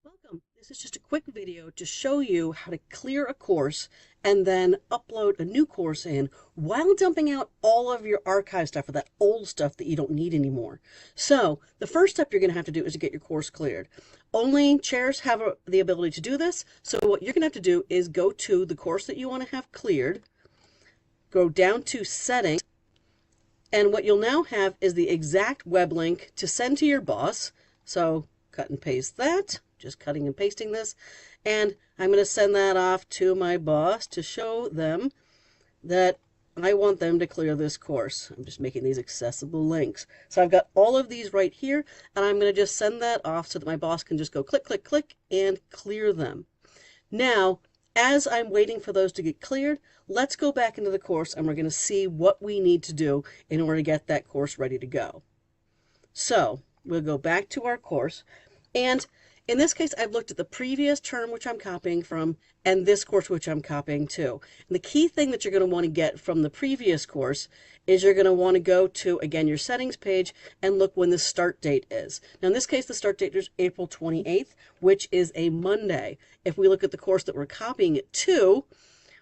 Welcome. This is just a quick video to show you how to clear a course and then upload a new course in while dumping out all of your archive stuff or that old stuff that you don't need anymore. So the first step you're going to have to do is to get your course cleared. Only chairs have the ability to do this. So what you're going to have to do is go to the course that you want to have cleared, go down to settings, and what you'll now have is the exact web link to send to your boss. So cut and paste that. Just cutting and pasting this, and I'm going to send that off to my boss to show them that I want them to clear this course. I'm just making these accessible links. So I've got all of these right here, and I'm going to just send that off so that my boss can just go click, click, click, and clear them. Now, as I'm waiting for those to get cleared, let's go back into the course, and we're going to see what we need to do in order to get that course ready to go. So we'll go back to our course, and in this case, I've looked at the previous term, which I'm copying from, and this course, which I'm copying to. And the key thing that you're going to want to get from the previous course is you're going to want to go to, again, your settings page and look when the start date is. Now, in this case, the start date is April 28th, which is a Monday. If we look at the course that we're copying it to,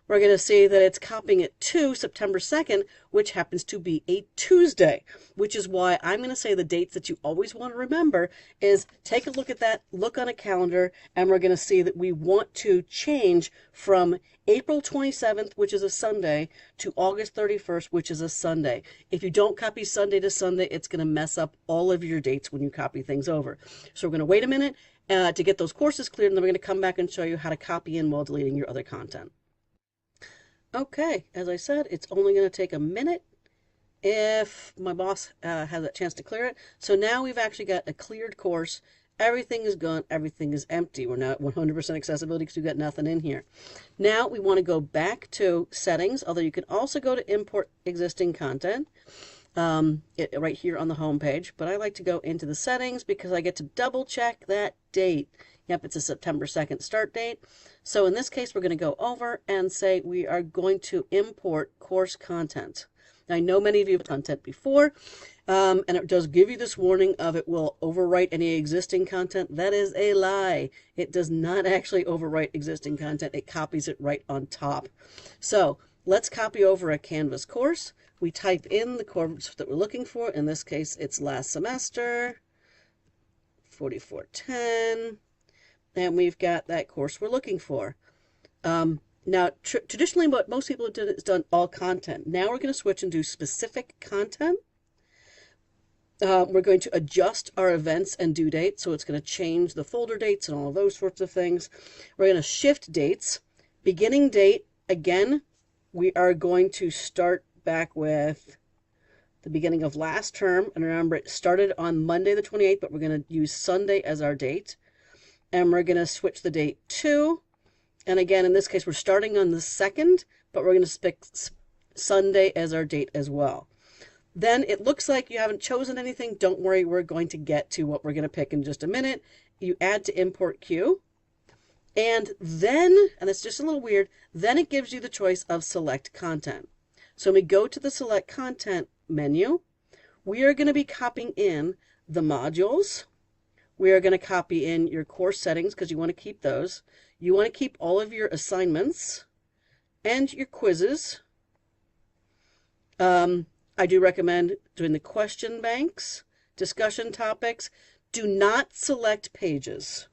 we're going to see that it's copying it to September 2nd, which happens to be a Tuesday, which is why I'm going to say the dates that you always want to remember is take a look at that, look on a calendar, and we're going to see that we want to change from April 27th, which is a Sunday, to August 31st, which is a Sunday. If you don't copy Sunday to Sunday, it's going to mess up all of your dates when you copy things over. So we're going to wait a minute to get those courses cleared, and then we're going to come back and show you how to copy in while deleting your other content. Okay, as I said, it's only going to take a minute if my boss has a chance to clear it. So now we've actually got a cleared course. Everything is gone. Everything is empty. We're now at 100% accessibility because we've got nothing in here. Now we want to go back to settings, although you can also go to import existing content right here on the home page. But I like to go into the settings because I get to double check that date. Yep, it's a September 2nd start date. So in this case, we're going to go over and say we are going to import course content. Now, I know many of you have content before, and it does give you this warning of it will overwrite any existing content. That is a lie. It does not actually overwrite existing content. It copies it right on top. So let's copy over a Canvas course. We type in the course that we're looking for. In this case, it's last semester, 4410. And we've got that course we're looking for. Now, traditionally, what most people have done is done all content. Now we're going to switch and do specific content. We're going to adjust our events and due dates, so it's going to change the folder dates and all of those sorts of things. We're going to shift dates. Beginning date, again, we are going to start back with the beginning of last term. And remember, it started on Monday the 28th, but we're going to use Sunday as our date. And we're going to switch the date to, and again, in this case, we're starting on the 2nd, but we're going to pick Sunday as our date as well. Then it looks like you haven't chosen anything. Don't worry, we're going to get to what we're going to pick in just a minute. You add to import queue, and then, and it's just a little weird, then it gives you the choice of select content. So when we go to the select content menu, we are going to be copying in the modules. We are going to copy in your course settings because you want to keep those. You want to keep all of your assignments and your quizzes. I do recommend doing the question banks, discussion topics. Do not select pages.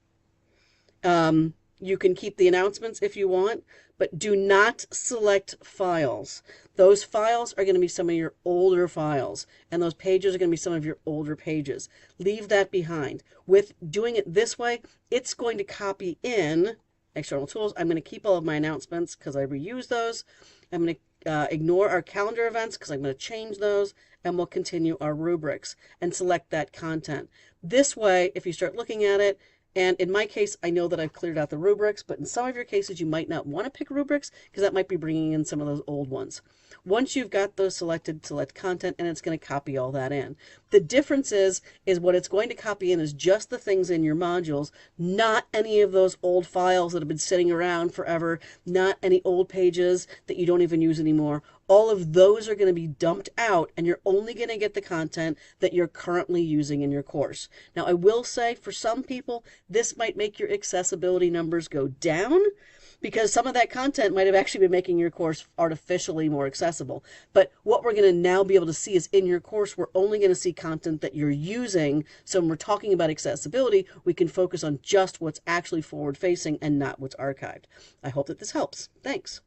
You can keep the announcements if you want, but do not select files. Those files are going to be some of your older files, and those pages are going to be some of your older pages. Leave that behind. With doing it this way, it's going to copy in external tools. I'm going to keep all of my announcements because I reuse those. I'm going to ignore our calendar events because I'm going to change those, and we'll continue our rubrics and select that content. This way, if you start looking at it, and in my case, I know that I've cleared out the rubrics, but in some of your cases, you might not want to pick rubrics because that might be bringing in some of those old ones. Once you've got those selected, select content, and it's going to copy all that in. The difference is what it's going to copy in is just the things in your modules, not any of those old files that have been sitting around forever, not any old pages that you don't even use anymore. all of those are going to be dumped out, and you're only going to get the content that you're currently using in your course. Now, I will say for some people, this might make your accessibility numbers go down, because some of that content might have actually been making your course artificially more accessible. But what we're going to now be able to see is in your course, we're only going to see content that you're using. So when we're talking about accessibility, we can focus on just what's actually forward-facing and not what's archived. I hope that this helps. Thanks.